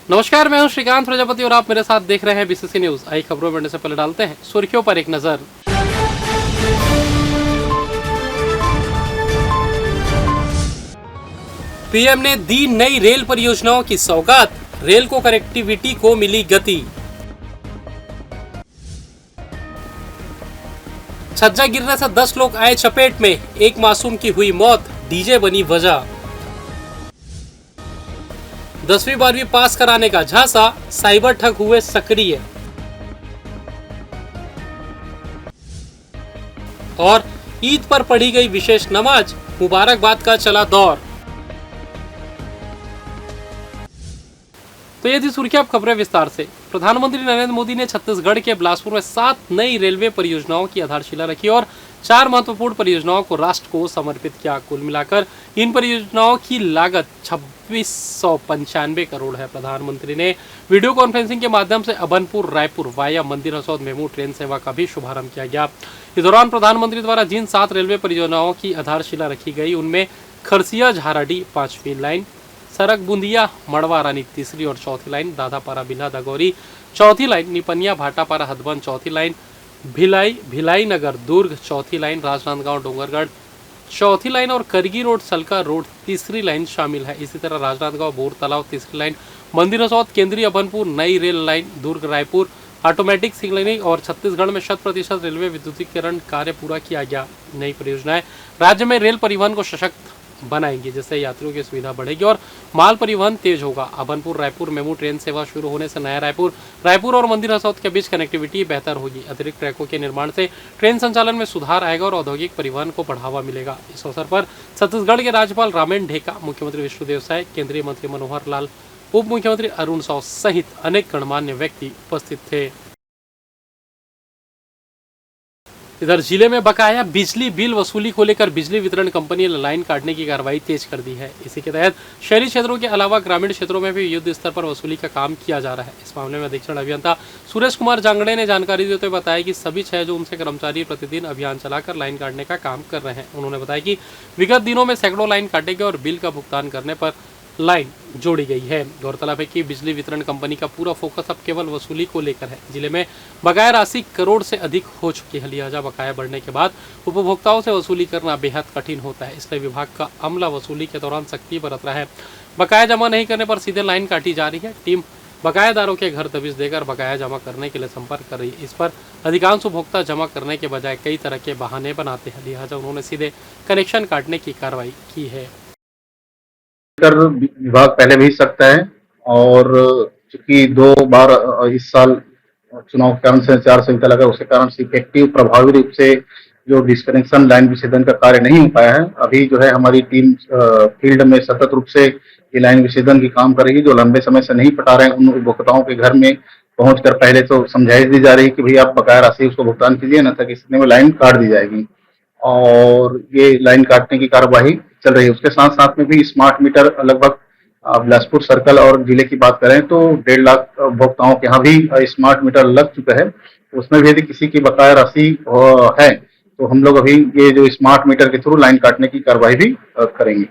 नमस्कार, मैं हूं श्रीकांत प्रजापति और आप मेरे साथ देख रहे हैं बीसीसी न्यूज। आई खबरों में बढ़ने से पहले डालते हैं सुर्खियों पर एक नजर। पीएम ने दी नई रेल परियोजनाओं की सौगात, रेल को कनेक्टिविटी को मिली गति। छज्जा गिरने से 10 लोग आए चपेट में, एक मासूम की हुई मौत, डीजे बनी वजह। 10वीं 12वीं पास कराने का झांसा, साइबर ठग हुए सक्रिय। और ईद पर पढ़ी गई विशेष नमाज, मुबारकबाद का चला दौर। तो ये थी सुर्खियां, अब खबरें विस्तार से। प्रधानमंत्री नरेंद्र मोदी ने छत्तीसगढ़ के बिलासपुर में 7 नई रेलवे परियोजनाओं की आधारशिला रखी और 4 महत्वपूर्ण परियोजनाओं को राष्ट्र को समर्पित किया। कुल मिलाकर इन परियोजनाओं की लागत 2695 करोड़ है। प्रधानमंत्री ने वीडियो कॉन्फ्रेंसिंग के माध्यम से अबनपुर रायपुर वाया मंदिर हसौद मेमू ट्रेन सेवा का भी शुभारंभ किया गया। इस दौरान प्रधानमंत्री द्वारा जिन 7 रेलवे परियोजनाओं की आधारशिला रखी गई उनमें खरसिया झाराडी 5वीं लाइन, सरक बूंदिया मड़वा रानी 3री और 4थी लाइन, दादापारा बिल्हा दगौरी 4थी लाइन, निपनिया भाटापारा हथबन 4थी लाइन, भिलाई नगर दुर्ग 4थी लाइन, राजनांदगांव डोंगरगढ़ 4थी लाइन और करगी रोड सलका रोड 3री लाइन शामिल है। इसी तरह राजनांदगांव बोर तालाब 3री लाइन, मंदिर हसौद केंद्रीय अबनपुर नई rail line, Durg Raipur automatic signalling और छत्तीसगढ़ में 100% रेलवे विद्युतीकरण कार्य पूरा किया गया। नई परियोजनाएं राज्य में रेल परिवहन को सशक्त बनाएंगे, जिससे यात्रियों की सुविधा बढ़ेगी और माल परिवहन तेज होगा। अबनपुर रायपुर मेमू ट्रेन सेवा शुरू होने से नया रायपुर और मंदिर हसौद के बीच कनेक्टिविटी बेहतर होगी। अतिरिक्त ट्रैकों के निर्माण से ट्रेन संचालन में सुधार आएगा और औद्योगिक परिवहन को बढ़ावा मिलेगा। इस अवसर पर छत्तीसगढ़ के राज्यपाल रामेन ढेका, मुख्यमंत्री विष्णुदेव साय, केंद्रीय मंत्री मनोहर लाल, उप मुख्यमंत्री अरुण साव सहित अनेक गणमान्य व्यक्ति उपस्थित थे। इधर जिले में बकाया बिजली बिल वसूली को लेकर बिजली वितरण कंपनी ने लाइन काटने की कार्रवाई तेज कर दी है। इसी के तहत शहरी क्षेत्रों के अलावा ग्रामीण क्षेत्रों में भी युद्ध स्तर पर वसूली का काम किया जा रहा है। इस मामले में अधीक्षण अभियंता सुरेश कुमार जांगड़े ने जानकारी देते हुए बताया कि सभी 6 जून से कर्मचारी प्रतिदिन अभियान चलाकर लाइन काटने का काम कर रहे हैं। उन्होंने बताया कि विगत दिनों में सैकड़ों लाइन काटे गए और बिल का भुगतान करने पर लाइन जोड़ी गई है। गौरतलब है कि बिजली वितरण कंपनी का पूरा फोकस अब केवल वसूली को लेकर है। जिले में बकाया राशि करोड़ से अधिक हो चुकी है, लिहाजा बकाया बढ़ने के बाद उपभोक्ताओं से वसूली करना बेहद कठिन होता है। इसलिए विभाग का अमला वसूली के दौरान सख्ती बरत रहा है। बकाया जमा नहीं करने पर सीधे लाइन काटी जा रही है। टीम बकायादारों के घर दबिश देकर बकाया जमा करने के लिए संपर्क कर रही है। इस पर अधिकांश उपभोक्ता जमा करने के बजाय कई तरह के बहाने बनाते हैं, लिहाजा उन्होंने सीधे कनेक्शन काटने की कार्रवाई की है। विभाग पहले भी सकता है और चूंकि 2 बार इस साल चुनाव के कारण से आचार संहिता लगा, उसके कारण से इफेक्टिव प्रभावी रूप से जो डिस्कनेक्शन लाइन विच्छेदन का कार्य नहीं हो पाया है। अभी जो है हमारी टीम फील्ड में सतत रूप से ये लाइन विच्छेदन की काम कर रही है। जो लंबे समय से नहीं पटा रहे हैं उन उपभोक्ताओं के घर में पहुंचकर पहले तो समझाइश दी जा रही है कि भैया आप बकाया राशि उसको भुगतान कीजिए, न था कि इतने में लाइन काट दी जाएगी और ये लाइन काटने की कार्यवाही चल रही है। उसके साथ साथ में भी स्मार्ट मीटर लगभग बिलासपुर सर्कल और जिले की बात करें तो 1.5 लाख उपभोक्ताओं के यहाँ भी स्मार्ट मीटर लग चुका है। उसमें भी यदि किसी की बकाया राशि है तो हम लोग अभी ये जो स्मार्ट मीटर के थ्रू लाइन काटने की कार्रवाई भी करेंगे।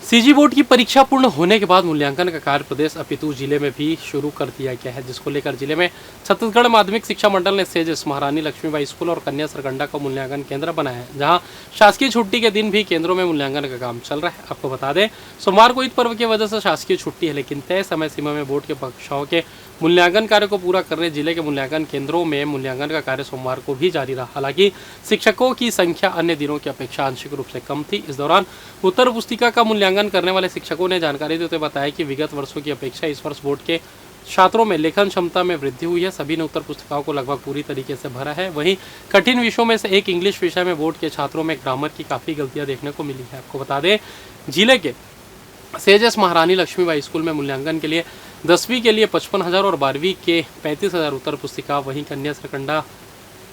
सीजी बोर्ड की परीक्षा पूर्ण होने के बाद मूल्यांकन का कार्य प्रदेश अपितु जिले में भी शुरू कर दिया गया है, जिसको लेकर जिले में छत्तीसगढ़ माध्यमिक शिक्षा मंडल ने सेज महारानी लक्ष्मीबाई स्कूल और कन्या सरगंडा को मूल्यांकन केंद्र बनाया है, जहां शासकीय छुट्टी के दिन भी केंद्रों में मूल्यांकन का काम चल रहा है। आपको बता दें, सोमवार को ईद पर्व की वजह से शासकीय छुट्टी है, लेकिन तय समय सीमा में बोर्ड के परीक्षाओं के मूल्यांकन कार्य को पूरा करने जिले के मूल्यांकन केंद्रों में मूल्यांकन का कार्य सोमवार को भी जारी रहा। हालांकि शिक्षकों की संख्या अन्य दिनों की अपेक्षा आंशिक रूप से कम थी। इस दौरान उत्तर पुस्तिका का मूल्यांकन करने वाले शिक्षकों ने जानकारी देते हुए बताया कि विगत वर्षों की अपेक्षा इस वर्ष बोर्ड के छात्रों में लेखन क्षमता में वृद्धि हुई है। सभी ने उत्तर पुस्तिकाओं को लगभग पूरी तरीके से भरा है। वहीं कठिन विषयों में से एक इंग्लिश विषय में बोर्ड के छात्रों में ग्रामर की काफ़ी गलतियां देखने को मिली है। आपको बता दें, जिले के सेज महारानी लक्ष्मीबाई स्कूल में मूल्यांकन के लिए 10वीं के लिए 55,000 और 12वीं के 35,000 उत्तर पुस्तिका, वहीं कन्या सरकंडा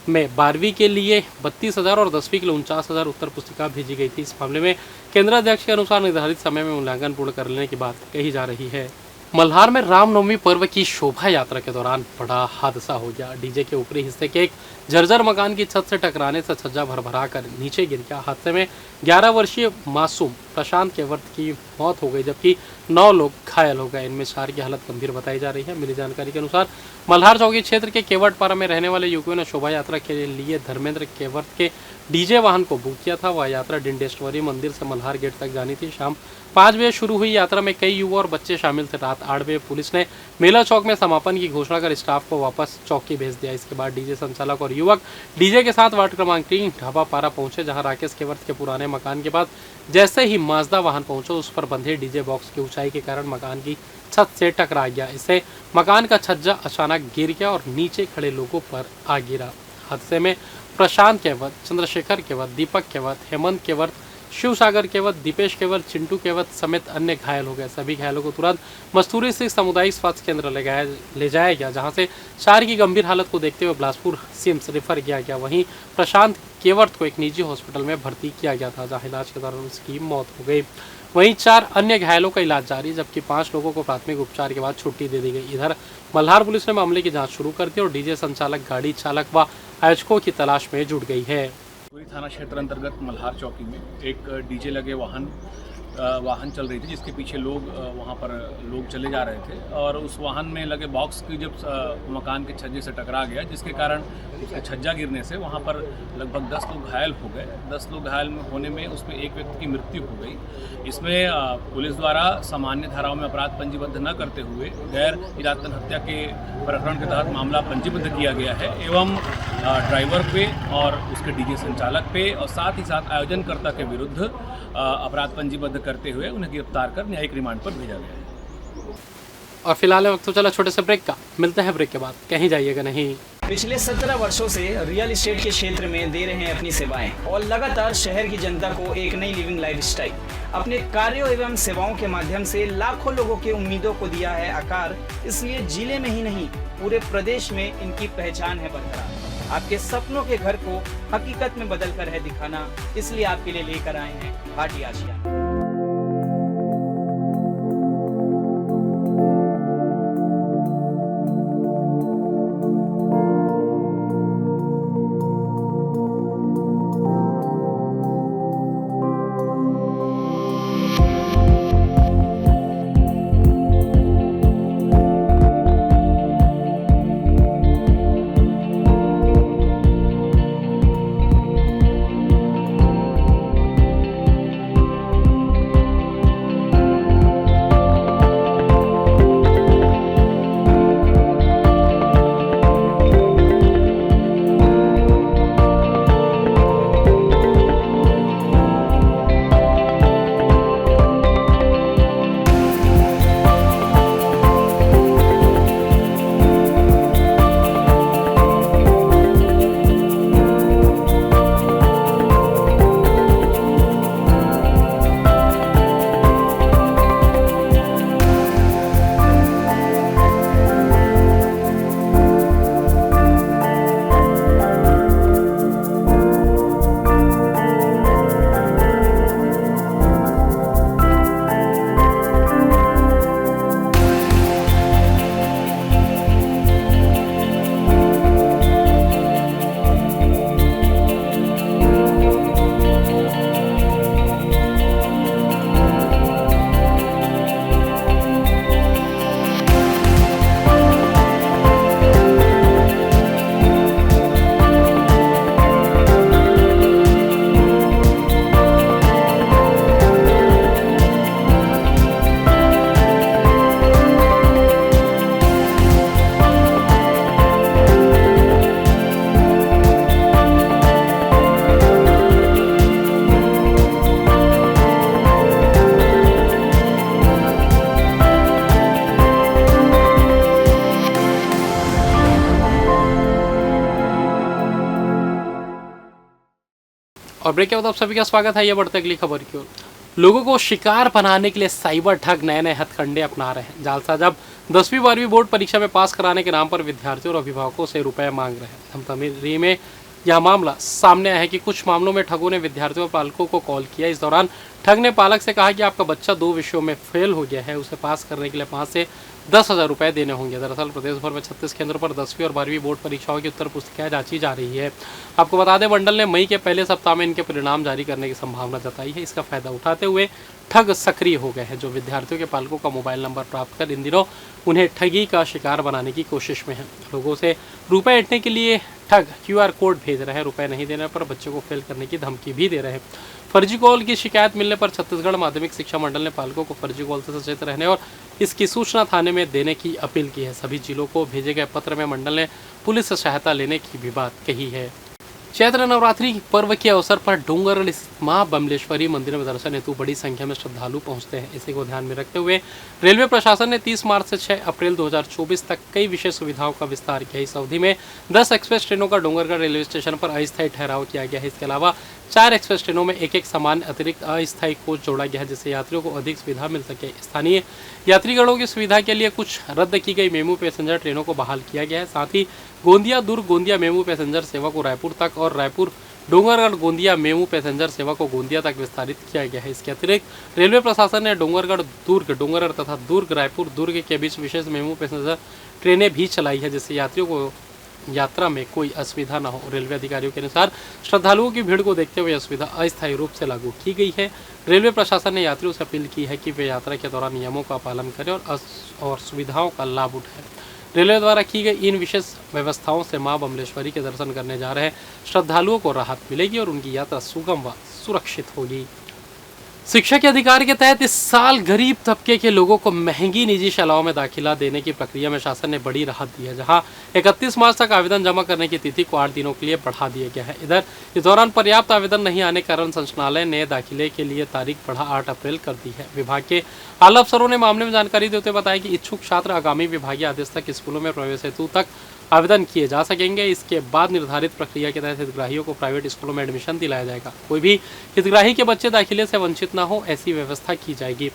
में 12वीं के लिए 32,000 और 10वीं के लिए 49,000 उत्तर पुस्तिका भेजी गई थी। इस मामले में केंद्राध्यक्ष के अनुसार निर्धारित समय में मूल्यांकन पूर्ण कर लेने की बात कही जा रही है। मल्हार में रामनवमी पर्व की शोभा यात्रा के दौरान बड़ा हादसा हो गया। डीजे के ऊपरी हिस्से के एक जर्जर मकान की छत से टकराने से छज्जा भरभरा कर नीचे गिर गया। हादसे में 11 वर्षीय मासूम प्रशांत केवट की मौत हो गई, जबकि 9 लोग घायल हो गए। इनमें 4 की हालत गंभीर बताई जा रही है। मिली जानकारी के अनुसार मल्हार चौकी क्षेत्र के केवटपारा में रहने वाले युवकों ने शोभा यात्रा के लिए धर्मेंद्र केवट के डीजे वाहन को बुक किया था। वह यात्रा डिंडेश्वरी मंदिर से मल्हार गेट तक जानी थी। शाम 5 बजे शुरू हुई यात्रा में कई युवा और बच्चे शामिल थे। रात 8 बजे पुलिस ने मेला चौक में समापन की घोषणा कर स्टाफ को वापस चौकी भेज दिया। इसके बाद डीजे संचालक और युवक डीजे के साथ वार्ड क्रमांक 3 ढाबा पारा पहुंचे, जहां राकेश केवट के पुराने मकान के पास जैसे ही माजदा वाहन पहुंचा, उस पर बंधे डीजे बॉक्स की ऊंचाई के कारण मकान की छत से टकरा गया। इससे मकान का छज्जा अचानक गिर गया और नीचे खड़े लोगों पर आ गिरा। हादसे में प्रशांत केवट, चंद्रशेखर केवट, दीपक केवट, हेमंत केवट, शिवसागर केवट, दीपेश केवट, चिंटू केवट समेत अन्य घायल हो गए। सभी घायलों को तुरंत मस्तूरी स्थित सामुदायिक स्वास्थ्य केंद्र ले जाया गया, जहां से 4 की गंभीर हालत को देखते हुए बिलासपुर सिम्स रेफर किया गया। वहीं प्रशांत केवट को एक निजी हॉस्पिटल में भर्ती किया गया था, जहां इलाज के दौरान उसकी मौत हो गई। वहीं 4 अन्य घायलों का इलाज जारी, जबकि 5 लोगों को प्राथमिक उपचार के बाद छुट्टी दे दी गई। इधर मल्हार पुलिस ने मामले की जांच शुरू कर दी और डीजे संचालक, गाड़ी चालक व आयोजकों की तलाश में जुट गई है। पूरी थाना क्षेत्र अंतर्गत मल्हार चौकी में एक डीजे लगे वाहन चल रही थी, जिसके पीछे लोग वहां पर लोग चले जा रहे थे और उस वाहन में लगे बॉक्स की जब मकान के छज्जे से टकरा गया, जिसके कारण उसका छज्जा गिरने से वहां पर लगभग 10 लोग घायल हो गए। 10 लोग घायल होने में उसमें एक व्यक्ति की मृत्यु हो गई। इसमें पुलिस द्वारा सामान्य धाराओं में अपराध पंजीबद्ध न करते हुए गैर इरादतन हत्या के प्रकरण के तहत मामला पंजीबद्ध किया गया है एवं ड्राइवर पे और उसके डीजे संचालक पे और साथ ही साथ आयोजनकर्ता के विरुद्ध अपराध पंजीबद्ध करते हुए उन्हें गिरफ्तार कर न्यायिक रिमांड पर भेजा गया है। और फिलहाल वक्त तो चला छोटे से ब्रेक का, मिलते हैं ब्रेक के बाद, कहीं जाइएगा नहीं। पिछले 17 वर्षों से रियल एस्टेट के क्षेत्र में दे रहे हैं अपनी सेवाएं और लगातार शहर की जनता को एक नई लिविंग लाइफस्टाइल। अपने कार्यों एवं सेवाओं के माध्यम से लाखों लोगों की उम्मीदों को दिया है आकार। इसलिए जिले में ही नहीं पूरे प्रदेश में इनकी पहचान है बरकरार। आपके सपनों के घर को हकीकत में बदल कर है दिखाना, इसलिए आपके लिए लेकर आए हैं भाटी आशिया। और ब्रेक के बाद आप सभी का स्वागत है। ये बढ़ते अगली खबर की ओर। लोगों को शिकार बनाने के लिए साइबर ठग नए नए हथकंडे अपना रहे हैं। जालसाजब 10वीं 12वीं बोर्ड परीक्षा में पास कराने के नाम पर विद्यार्थियों और अभिभावकों से रुपए मांग रहे हैं। धमतरी में यह मामला सामने आया है कि कुछ मामलों में ठगों ने विद्यार्थियों और पालकों को कॉल किया। इस दौरान ठग ने पालक से कहा कि आपका बच्चा 2 विषयों में फेल हो गया है, उसे पास करने के लिए 5 से 10,000 रुपए देने होंगे। दरअसल प्रदेश भर में 36 केंद्रों पर 10वीं और 12वीं बोर्ड परीक्षाओं की उत्तर पुस्तिकाएं जांची जा रही है। आपको बता दें, मंडल ने मई के पहले सप्ताह में इनके परिणाम जारी करने की संभावना जताई है। इसका फायदा उठाते हुए ठग सक्रिय हो गए हैं, जो विद्यार्थियों के पालकों का मोबाइल नंबर प्राप्त कर इन दिनों उन्हें ठगी का शिकार बनाने की कोशिश में है। लोगों से रुपए ऐंठने के लिए ठग QR कोड भेज रहे हैं। रुपए नहीं देने पर बच्चों को फेल करने की धमकी भी दे रहे हैं। फर्जी कॉल की शिकायत मिलने पर छत्तीसगढ़ माध्यमिक शिक्षा मंडल ने पालकों को फर्जी कॉल से सचेत रहने और इसकी सूचना थाने में देने की अपील की है। सभी जिलों को भेजे गए पत्र में मंडल ने पुलिस से सहायता लेने की भी बात कही है। चैत्र नवरात्रि पर्व के अवसर पर डोंगरगढ़ स्थित मां बमलेश्वरी मंदिर में दर्शन हेतु बड़ी संख्या में श्रद्धालु पहुंचते हैं। इसी को ध्यान में रखते हुए रेलवे प्रशासन ने 30 मार्च से 6 अप्रैल 2024 तक कई विशेष सुविधाओं का विस्तार किया। इस अवधि में 10 एक्सप्रेस ट्रेनों का डोंगरगढ़ रेलवे स्टेशन पर अस्थायी ठहराव किया गया है। इसके अलावा 4 एक्सप्रेस ट्रेनों में एक सामान्य अतिरिक्त अस्थायी कोच जोड़ा गया है, जिससे यात्रियों को अधिक सुविधा मिल सके। स्थानीय यात्रीगणों की सुविधा के लिए कुछ रद्द की गई मेमू पैसेंजर ट्रेनों को बहाल किया गया है। साथ ही गोंदिया दुर्ग गोंदिया मेमू पैसेंजर सेवा को रायपुर तक और रायपुर डोंगरगढ़ गोंदिया मेमू पैसेंजर सेवा को गोंदिया तक विस्तारित किया गया है। इसके अतिरिक्त रेलवे प्रशासन ने डोंगरगढ़ तथा दुर्ग रायपुर दुर्ग के बीच विशेष मेमू पैसेंजर ट्रेनें भी चलाई है, जिससे यात्रियों को यात्रा में कोई असुविधा न हो। रेलवे अधिकारियों के अनुसार श्रद्धालुओं की भीड़ को देखते हुए यह सुविधा अस्थायी रूप से लागू की गई है। रेलवे प्रशासन ने यात्रियों से अपील की है कि वे यात्रा के दौरान नियमों का पालन करें और सुविधाओं का लाभ उठाएं। रेलवे द्वारा की गई इन विशेष व्यवस्थाओं से मां बमलेश्वरी के दर्शन करने जा रहे श्रद्धालुओं को राहत मिलेगी और उनकी यात्रा सुगम व सुरक्षित होगी। शिक्षा के अधिकार के तहत इस साल गरीब तबके के लोगों को महंगी निजी शालाओं में दाखिला देने की प्रक्रिया में शासन ने बड़ी राहत दी है, जहां 31 मार्च तक आवेदन जमा करने की तिथि को 8 दिनों के लिए बढ़ा दिया गया है। इधर इस दौरान पर्याप्त आवेदन नहीं आने के कारण संचालनालय ने दाखिले के लिए तारीख बढ़ा 8 अप्रैल कर दी है। विभाग के आला अफसरों ने मामले में जानकारी देते हुए बताया कि इच्छुक छात्र आगामी विभागीय आदेश तक स्कूलों में प्रवेश हेतु तक आवेदन किए जा सकेंगे। इसके बाद निर्धारित प्रक्रिया के तहत हितग्राहियों को प्राइवेट स्कूलों में एडमिशन दिलाया जाएगा। कोई भी हितग्राही के बच्चे दाखिले से वंचित न हो, ऐसी व्यवस्था की जाएगी।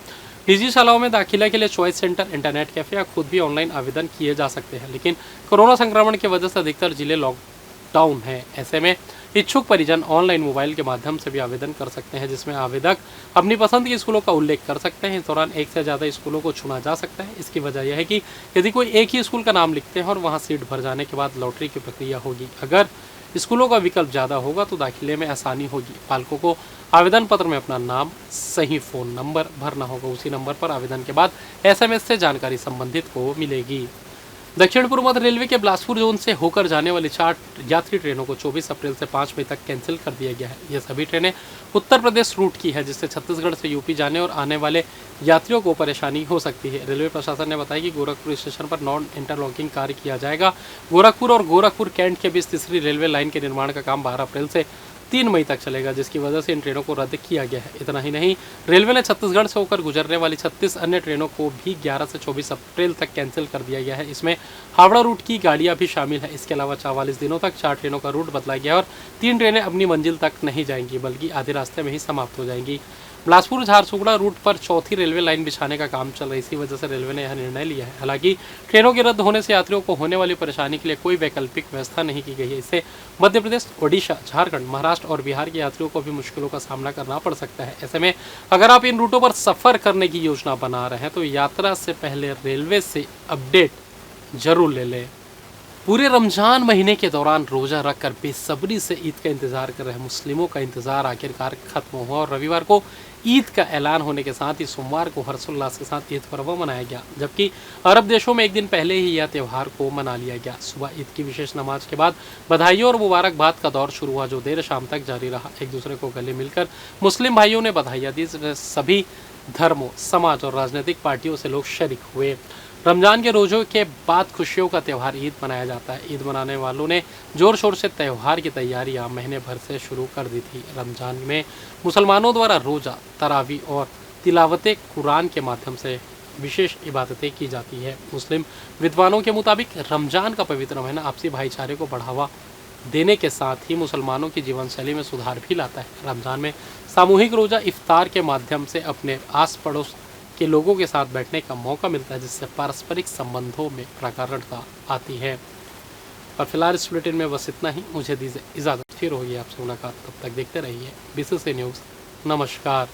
निजी शालाओं में दाखिला के लिए चॉइस सेंटर, इंटरनेट कैफे या खुद भी ऑनलाइन आवेदन किए जा सकते हैं, लेकिन कोरोना संक्रमण की वजह से अधिकतर जिले लॉकडाउन है। ऐसे में इच्छुक परिजन ऑनलाइन मोबाइल के माध्यम से भी आवेदन कर सकते हैं, जिसमें आवेदक अपनी पसंद के स्कूलों का उल्लेख कर सकते हैं। इस दौरान एक से ज़्यादा स्कूलों को चुना जा सकता है। इसकी वजह यह है कि यदि कोई एक ही स्कूल का नाम लिखते हैं और वहां सीट भर जाने के बाद लॉटरी की प्रक्रिया होगी। अगर स्कूलों का विकल्प ज़्यादा होगा तो दाखिले में आसानी होगी। पालकों को आवेदन पत्र में अपना नाम, सही फ़ोन नंबर भरना होगा। उसी नंबर पर आवेदन के बाद SMS से जानकारी संबंधित को मिलेगी। दक्षिण पूर्व मध्य रेलवे के बिलासपुर जोन से होकर जाने वाली 4 यात्री ट्रेनों को 24 अप्रैल से 5 मई तक कैंसिल कर दिया गया है। ये सभी ट्रेनें उत्तर प्रदेश रूट की है, जिससे छत्तीसगढ़ से यूपी जाने और आने वाले यात्रियों को परेशानी हो सकती है। रेलवे प्रशासन ने बताया कि गोरखपुर स्टेशन पर नॉन इंटरलॉकिंग कार्य किया जाएगा। गोरखपुर और गोरखपुर कैंट के बीच तीसरी रेलवे लाइन के निर्माण का काम 12 अप्रैल से 3 मई तक चलेगा, जिसकी वजह से इन ट्रेनों को रद्द किया गया है। इतना ही नहीं, रेलवे ने छत्तीसगढ़ से होकर गुजरने वाली 36 अन्य ट्रेनों को भी 11 से 24 अप्रैल तक कैंसिल कर दिया गया है। इसमें हावड़ा रूट की गाड़ियां भी शामिल है। इसके अलावा 44 दिनों तक 4 ट्रेनों का रूट बदला गया और 3 ट्रेनें अपनी मंजिल तक नहीं जाएंगी, बल्कि आधे रास्ते में ही समाप्त हो जाएंगी। बिलासपुर झारसुगुड़ा रूट पर चौथी रेलवे लाइन बिछाने का काम चल रहा है। इसी वजह से रेलवे ने यह निर्णय लिया है। हालांकि ट्रेनों के रद्द होने से यात्रियों को होने वाली परेशानी के लिए कोई वैकल्पिक व्यवस्था नहीं की गई है। इससे मध्य प्रदेश, ओडिशा, झारखंड, महाराष्ट्र और बिहार के यात्रियों को भी मुश्किलों का सामना करना पड़ सकता है। ऐसे में अगर आप इन रूटों पर सफर करने की योजना बना रहे हैं तो यात्रा से पहले रेलवे से अपडेट जरूर ले लें। पूरे रमजान महीने के दौरान रोजा रखकर बेसब्री से ईद का इंतजार कर रहे मुस्लिमों का इंतजार आखिरकार खत्म हुआ और रविवार को ईद का ऐलान होने के साथ ही सोमवार को हर्षोल्लास के साथ ईद पर्व मनाया गया, जबकि अरब देशों में एक दिन पहले ही यह त्यौहार को मना लिया गया। सुबह ईद की विशेष नमाज के बाद बधाइयों और मुबारकबाद का दौर शुरू हुआ, जो देर शाम तक जारी रहा। एक दूसरे को गले मिलकर मुस्लिम भाइयों ने बधाइयाँ दी। सभी धर्मों, समाज और राजनीतिक पार्टियों से लोग शरीक हुए। रमजान के रोज़ों के बाद खुशियों का त्यौहार ईद मनाया जाता है। ईद मनाने वालों ने जोर शोर से त्यौहार की तैयारियां महीने भर से शुरू कर दी थी। रमजान में मुसलमानों द्वारा रोज़ा, तरावी और तिलावत कुरान के माध्यम से विशेष इबादतें की जाती है। मुस्लिम विद्वानों के मुताबिक रमजान का पवित्र महीना आपसी भाईचारे को बढ़ावा देने के साथ ही मुसलमानों की जीवन शैली में सुधार भी लाता है। रमजान में सामूहिक रोज़ा इफ्तार के माध्यम से अपने आस पड़ोस के लोगों के साथ बैठने का मौका मिलता है, जिससे पारस्परिक संबंधों में प्रगाढ़ता आती है। और फिलहाल इस बुलेटिन में बस इतना ही। मुझे दीजिए इजाज़त। फिर होगी आपसे मुलाकात। तब तक देखते रहिए BCC न्यूज़। नमस्कार।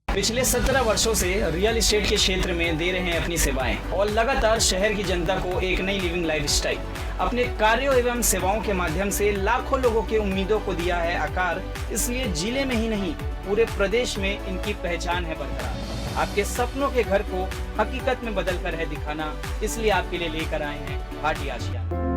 पिछले 17 वर्षों से रियल एस्टेट के क्षेत्र में दे रहे हैं अपनी सेवाएं और लगातार शहर की जनता को एक नई लिविंग लाइफस्टाइल। अपने कार्यों एवं सेवाओं के माध्यम से लाखों लोगों की उम्मीदों को दिया है आकार। इसलिए जिले में ही नहीं पूरे प्रदेश में इनकी पहचान है बरकरार। आपके सपनों के घर को हकीकत में बदल कर है दिखाना, इसलिए आपके लिए लेकर आए हैं भाटी आशिया।